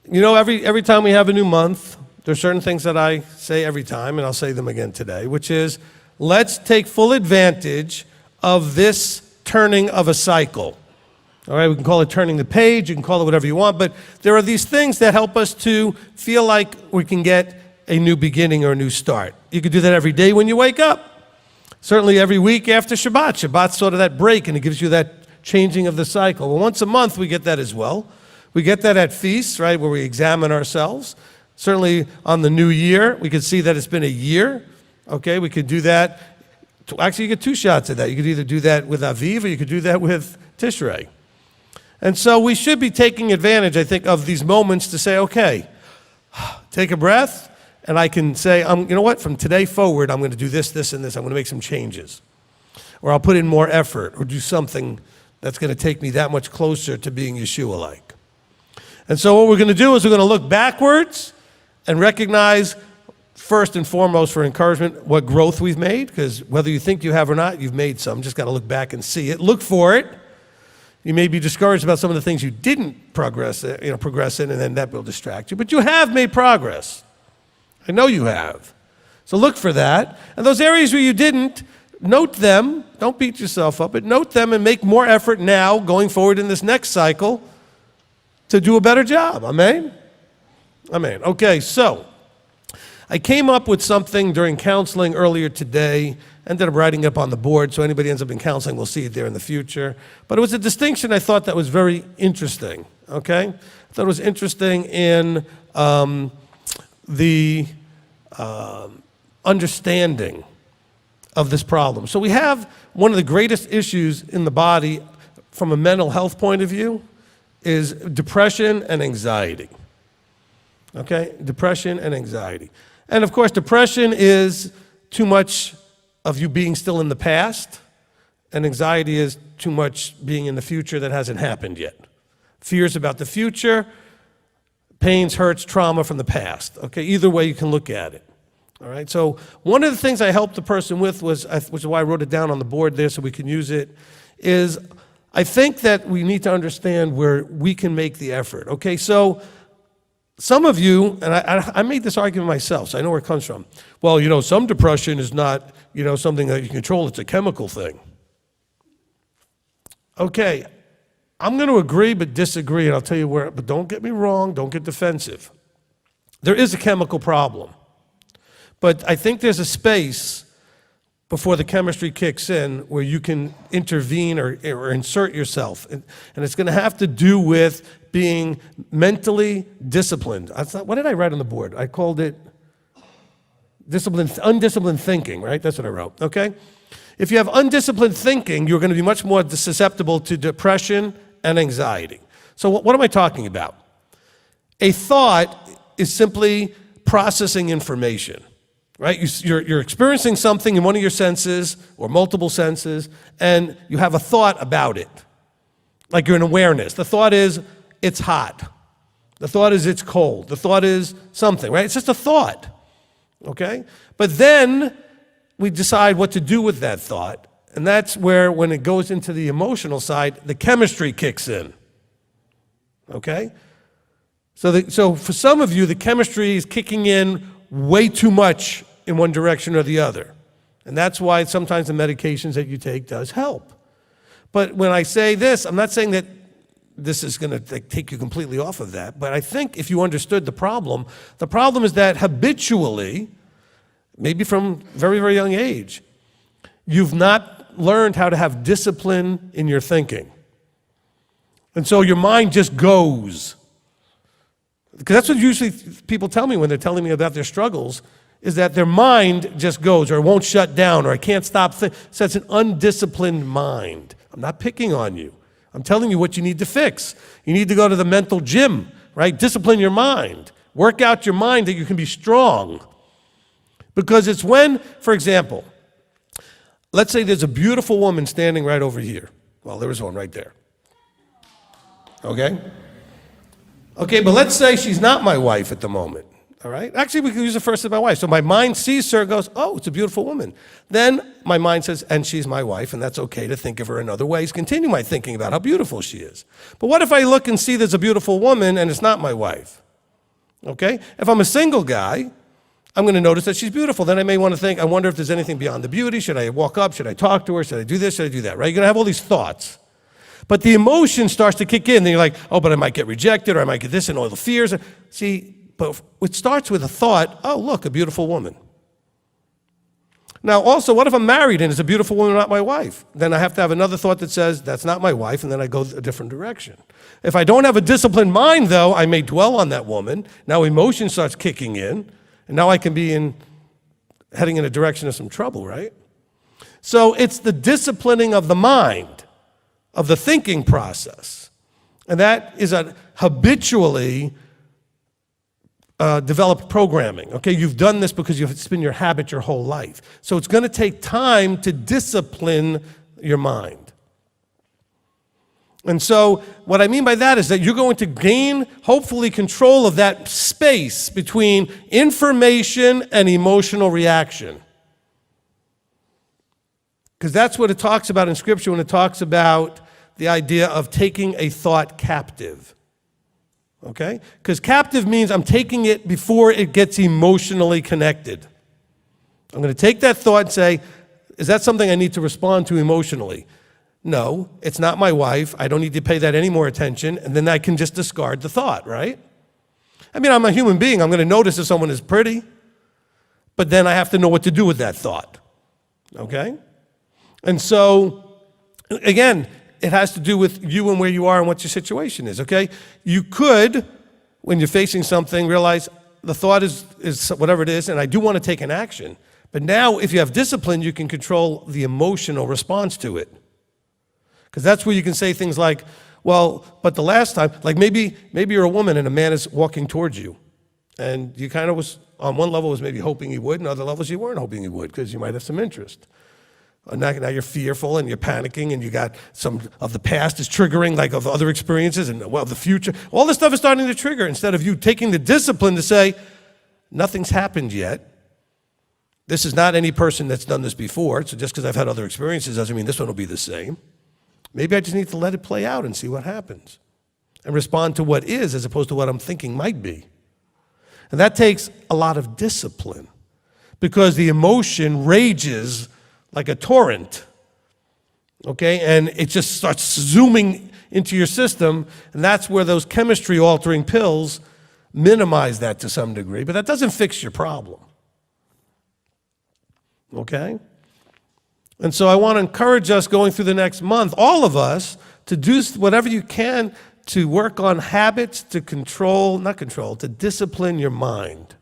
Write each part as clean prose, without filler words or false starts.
every time we have a new month, there's certain things that I say every time, and I'll say them again today, which is, let's take full advantage of this turning of a cycle. All right, we can call it turning the page, you can call it whatever you want, but there are these things that help us to feel like we can get a new beginning or a new start. You could do that every day when you wake up. Certainly every week after Shabbat. Shabbat's sort of that break, and it gives you that changing of the cycle. Well, once a month we get that as well. We get that at feasts, right, where we examine ourselves. Certainly on the new year, we could see that it's been a year. Okay, we could do that. Actually, you get two shots at that. You could either do that with Aviv or you could do that with Tishrei. And so we should be taking advantage, I think, of these moments to say, okay, take a breath, and I can say, you know what, from today forward, I'm going to do this, this, and this. I'm going to make some changes. Or I'll put in more effort or do something that's going to take me that much closer to being Yeshua-like. And so what we're going to do is we're going to look backwards and recognize, first and foremost for encouragement, what growth we've made, because whether you think you have or not, you've made some. Just got to look back and see it. Look for it. You may be discouraged about some of the things you didn't progress in, and then that will distract you. But you have made progress. I know you have. So look for that. And those areas where you didn't, note them. Don't beat yourself up, but note them and make more effort now going forward in this next cycle to do a better job. Amen? Amen. Okay, so I came up with something during counseling earlier today, ended up writing up on the board, so anybody ends up in counseling will see it there in the future. But it was a distinction I thought that was very interesting, okay? I thought it was interesting in the understanding of this problem. So we have one of the greatest issues in the body from a mental health point of view is depression and anxiety. Okay, depression and anxiety. And of course, depression is too much of you being still in the past, and anxiety is too much being in the future that hasn't happened yet. Fears about the future, pains, hurts, trauma from the past. Okay, either way you can look at it. All right, so one of the things I helped the person with was, which is why I wrote it down on the board there so we can use it, is I think that we need to understand where we can make the effort. Okay, so some of you, and I made this argument myself, so I know where it comes from. Well, some depression is not, something that you can control. It's a chemical thing. Okay, I'm going to agree but disagree, and I'll tell you where, but don't get me wrong, don't get defensive. There is a chemical problem. But I think there's a space before the chemistry kicks in where you can intervene or insert yourself. And it's going to have to do with being mentally disciplined. What did I write on the board? I called it undisciplined thinking, right? That's what I wrote, okay? If you have undisciplined thinking, you're going to be much more susceptible to depression and anxiety. So what am I talking about? A thought is simply processing information. Right? You're experiencing something in one of your senses or multiple senses, and you have a thought about it. Like you're in awareness. The thought is, it's hot. The thought is, it's cold. The thought is something, right? It's just a thought, okay? But then we decide what to do with that thought, and that's where, when it goes into the emotional side, the chemistry kicks in, okay? So for some of you, the chemistry is kicking in way too much in one direction or the other. And that's why sometimes the medications that you take does help. But when I say this, I'm not saying that this is going to take you completely off of that, but I think if you understood the problem is that habitually, maybe from very, very young age, you've not learned how to have discipline in your thinking. And so your mind just goes. Because that's what usually people tell me when they're telling me about their struggles, is that their mind just goes, or it won't shut down, or I can't stop thinking. So it's an undisciplined mind. I'm not picking on you. I'm telling you what you need to fix. You need to go to the mental gym, right? Discipline your mind. Work out your mind that you can be strong. Because it's when, for example, let's say there's a beautiful woman standing right over here. Well, there is one right there. Okay? Okay, but let's say she's not my wife at the moment. All right? Actually, we can use the first as my wife. So my mind sees her and goes, oh, it's a beautiful woman. Then my mind says, and she's my wife, and that's okay to think of her in other ways. Continue my thinking about how beautiful she is. But what if I look and see there's a beautiful woman and it's not my wife? Okay? If I'm a single guy, I'm going to notice that she's beautiful. Then I may want to think, I wonder if there's anything beyond the beauty. Should I walk up? Should I talk to her? Should I do this? Should I do that? Right? You're going to have all these thoughts. But the emotion starts to kick in. Then you're like, oh, but I might get rejected, or I might get this, and all the fears. See, but it starts with a thought, oh, look, a beautiful woman. Now, also, what if I'm married and it's a beautiful woman, not my wife? Then I have to have another thought that says, that's not my wife, and then I go a different direction. If I don't have a disciplined mind, though, I may dwell on that woman. Now emotion starts kicking in, and now I can be heading in a direction of some trouble, right? So it's the disciplining of the mind, of the thinking process. And that is a habitually developed programming. Okay, you've done this because it's been your habit your whole life. So it's going to take time to discipline your mind. And so what I mean by that is that you're going to gain, hopefully, control of that space between information and emotional reaction. Because that's what it talks about in Scripture when it talks about the idea of taking a thought captive. Okay? Because captive means I'm taking it before it gets emotionally connected. I'm going to take that thought and say, is that something I need to respond to emotionally? No, it's not my wife. I don't need to pay that any more attention. And then I can just discard the thought, right? I mean, I'm a human being. I'm going to notice if someone is pretty. But then I have to know what to do with that thought. Okay? And so, again, it has to do with you and where you are and what your situation is, okay? You could, when you're facing something, realize the thought is whatever it is, and I do want to take an action. But now, if you have discipline, you can control the emotional response to it. Because that's where you can say things like, well, but the last time, like maybe you're a woman and a man is walking towards you. And you kind of was, on one level, was maybe hoping he would, and other levels you weren't hoping he would, because you might have some interest. Now you're fearful and you're panicking and you got some of the past is triggering, like of other experiences and, well, the future. All this stuff is starting to trigger instead of you taking the discipline to say, nothing's happened yet. This is not any person that's done this before, so just because I've had other experiences doesn't mean this one will be the same. Maybe I just need to let it play out and see what happens and respond to what is as opposed to what I'm thinking might be. And that takes a lot of discipline because the emotion rages like a torrent, okay? And it just starts zooming into your system, and that's where those chemistry-altering pills minimize that to some degree, but that doesn't fix your problem, okay? And so I want to encourage us going through the next month, all of us, to do whatever you can to work on habits to to discipline your mind.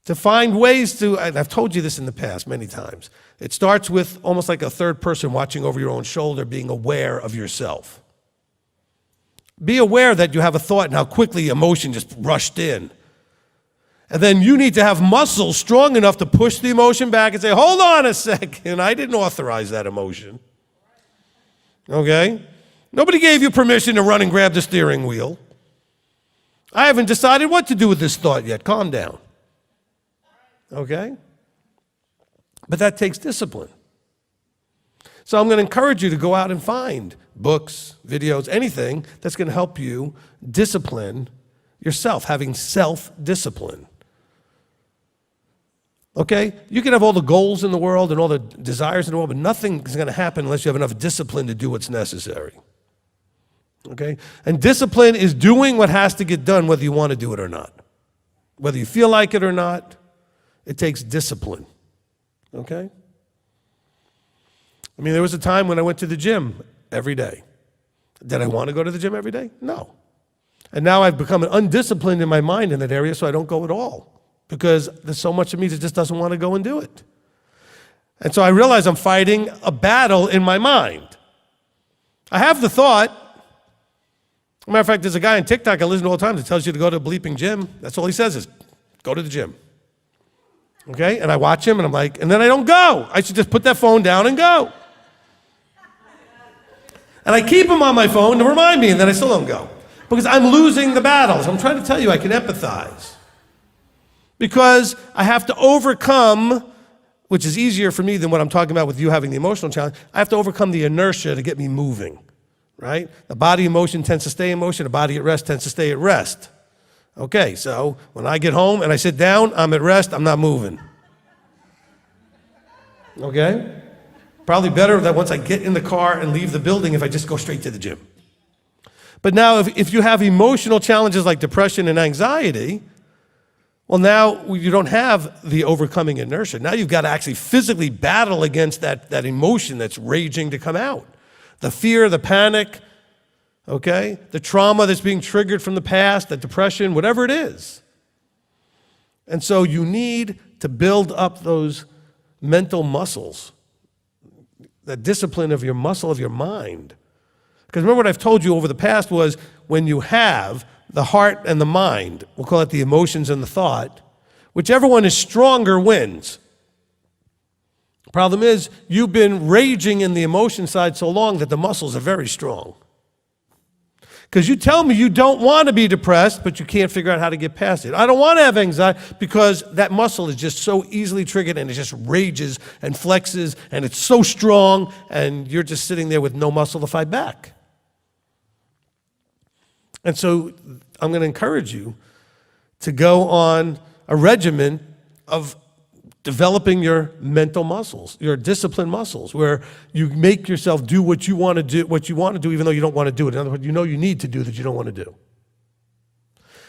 To find ways to, and I've told you this in the past many times, it starts with almost like a third person watching over your own shoulder, being aware of yourself. Be aware that you have a thought and how quickly emotion just rushed in. And then you need to have muscles strong enough to push the emotion back and say, hold on a second, I didn't authorize that emotion. Okay? Nobody gave you permission to run and grab the steering wheel. I haven't decided what to do with this thought yet. Calm down. Okay? But that takes discipline. So I'm going to encourage you to go out and find books, videos, anything that's going to help you discipline yourself, having self-discipline. Okay? You can have all the goals in the world and all the desires in the world, but nothing is going to happen unless you have enough discipline to do what's necessary. Okay? And discipline is doing what has to get done whether you want to do it or not. Whether you feel like it or not. It takes discipline, okay? I mean, there was a time when I went to the gym every day. Did I want to go to the gym every day? No. And now I've become undisciplined in my mind in that area, so I don't go at all because there's so much of me that just doesn't want to go and do it. And so I realize I'm fighting a battle in my mind. I have the thought. As a matter of fact, there's a guy on TikTok I listen to all the time that tells you to go to a bleeping gym. That's all he says is, go to the gym. Okay, and I watch him and I'm like, and then I don't go. I should just put that phone down and go. And I keep him on my phone to remind me, and then I still don't go. Because I'm losing the battles. I'm trying to tell you I can empathize. Because I have to overcome, which is easier for me than what I'm talking about with you having the emotional challenge, I have to overcome the inertia to get me moving, right? The body in motion tends to stay in motion. The body at rest tends to stay at rest. Okay, so when I get home and I sit down, I'm at rest, I'm not moving. Okay? Probably better that once I get in the car and leave the building if I just go straight to the gym. But now if you have emotional challenges like depression and anxiety, well, now you don't have the overcoming inertia. Now you've got to actually physically battle against that emotion that's raging to come out. The fear, the panic, okay? The trauma that's being triggered from the past, the depression, whatever it is. And so you need to build up those mental muscles, the discipline of your muscle of your mind. Because remember what I've told you over the past was when you have the heart and the mind, we'll call it the emotions and the thought, whichever one is stronger wins. The problem is you've been raging in the emotion side so long that the muscles are very strong. Because you tell me you don't want to be depressed, but you can't figure out how to get past it. I don't want to have anxiety because that muscle is just so easily triggered and it just rages and flexes and it's so strong and you're just sitting there with no muscle to fight back. And so I'm going to encourage you to go on a regimen of developing your mental muscles, your discipline muscles, where you make yourself do what you want to do, even though you don't want to do it. In other words, you know you need to do that you don't want to do.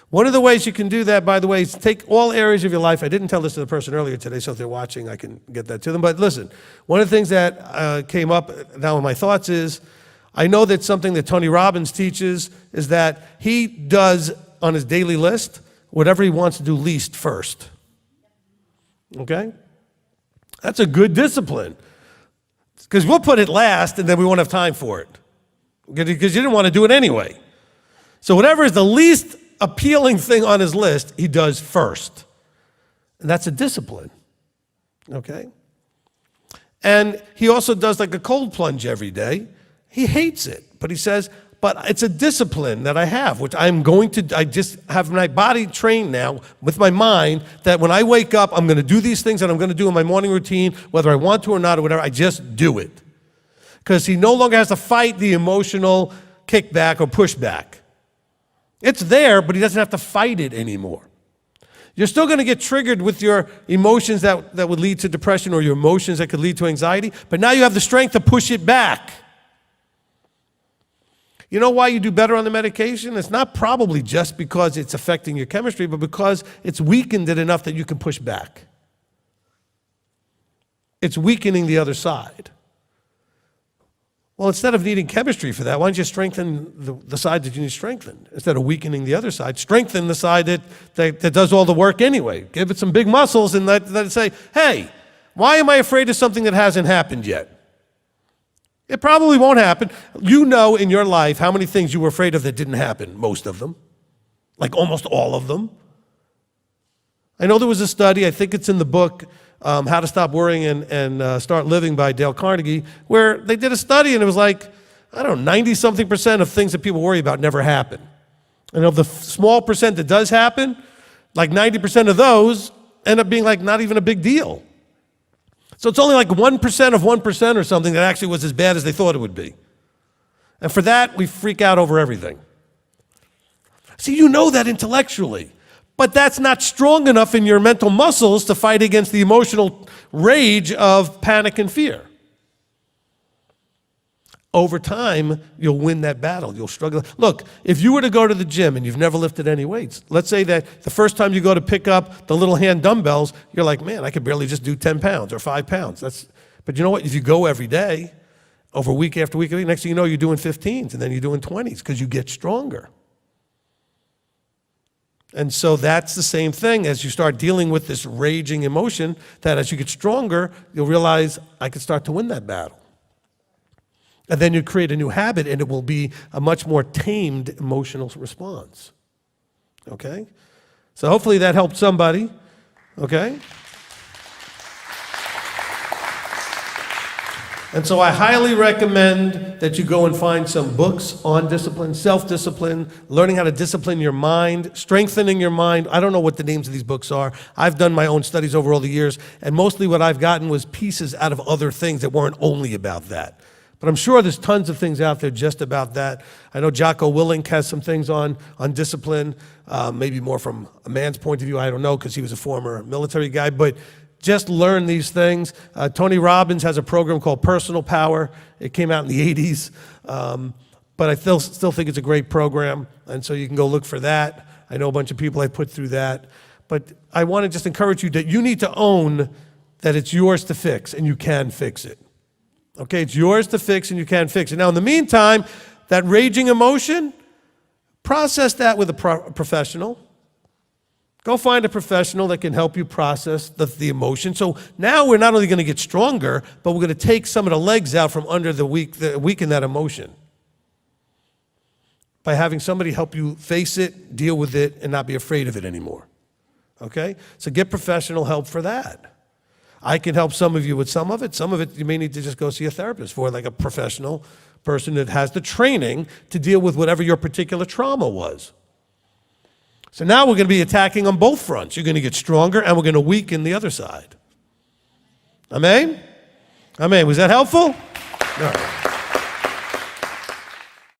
One of the ways you can do that, by the way, is take all areas of your life. I didn't tell this to the person earlier today, so if they're watching, I can get that to them. But listen, one of the things that came up now in my thoughts is, I know that something that Tony Robbins teaches is that he does on his daily list whatever he wants to do least first. Okay? That's a good discipline. Because we'll put it last and then we won't have time for it. Because you didn't want to do it anyway. So whatever is the least appealing thing on his list, he does first. And that's a discipline. Okay? And he also does like a cold plunge every day. He hates it, but he says, but it's a discipline that I have, which I just have my body trained now with my mind that when I wake up, I'm going to do these things that I'm going to do in my morning routine, whether I want to or not or whatever, I just do it. Because he no longer has to fight the emotional kickback or pushback. It's there, but he doesn't have to fight it anymore. You're still going to get triggered with your emotions that would lead to depression or your emotions that could lead to anxiety, but now you have the strength to push it back. You know why you do better on the medication? It's not probably just because it's affecting your chemistry, but because it's weakened it enough that you can push back. It's weakening the other side. Well, instead of needing chemistry for that, why don't you strengthen the side that you need strengthened? Instead of weakening the other side, strengthen the side that does all the work anyway. Give it some big muscles and let it say, hey, why am I afraid of something that hasn't happened yet? It probably won't happen. You know in your life how many things you were afraid of that didn't happen, most of them, like almost all of them. I know there was a study, I think it's in the book, How to Stop Worrying and Start Living by Dale Carnegie, where they did a study and it was like, I don't know, 90-something% of things that people worry about never happen. And of the small percent that does happen, like 90% of those end up being like not even a big deal. So it's only like 1% of 1% or something that actually was as bad as they thought it would be. And for that, we freak out over everything. See, you know that intellectually, but that's not strong enough in your mental muscles to fight against the emotional rage of panic and fear. Over time, you'll win that battle. You'll struggle. Look, if you were to go to the gym and you've never lifted any weights, let's say that the first time you go to pick up the little hand dumbbells, you're like, man, I could barely just do 10 pounds or 5 pounds. But you know what? If you go every day, over week after week, next thing you know, you're doing 15s and then you're doing 20s because you get stronger. And so that's the same thing as you start dealing with this raging emotion, that as you get stronger, you'll realize I could start to win that battle. And then you create a new habit, and it will be a much more tamed emotional response. Okay? So hopefully that helped somebody. Okay? And so I highly recommend that you go and find some books on discipline, self-discipline, learning how to discipline your mind, strengthening your mind. I don't know what the names of these books are. I've done my own studies over all the years, and mostly what I've gotten was pieces out of other things that weren't only about that. But I'm sure there's tons of things out there just about that. I know Jocko Willink has some things on discipline, maybe more from a man's point of view. I don't know, because he was a former military guy. But just learn these things. Tony Robbins has a program called Personal Power. It came out in the 80s. But I still think it's a great program. And so you can go look for that. I know a bunch of people I put through that. But I want to just encourage you that you need to own that it's yours to fix, and you can fix it. Okay, it's yours to fix, and you can fix it. Now, in the meantime, that raging emotion, process that with a professional. Go find a professional that can help you process the emotion. So now we're not only going to get stronger, but we're going to take some of the legs out from under the weaken that emotion by having somebody help you face it, deal with it, and not be afraid of it anymore. Okay? So get professional help for that. I can help some of you with some of it. Some of it you may need to just go see a therapist for, like a professional person that has the training to deal with whatever your particular trauma was. So now we're going to be attacking on both fronts. You're going to get stronger, and we're going to weaken the other side. Amen? Amen. Was that helpful? All right.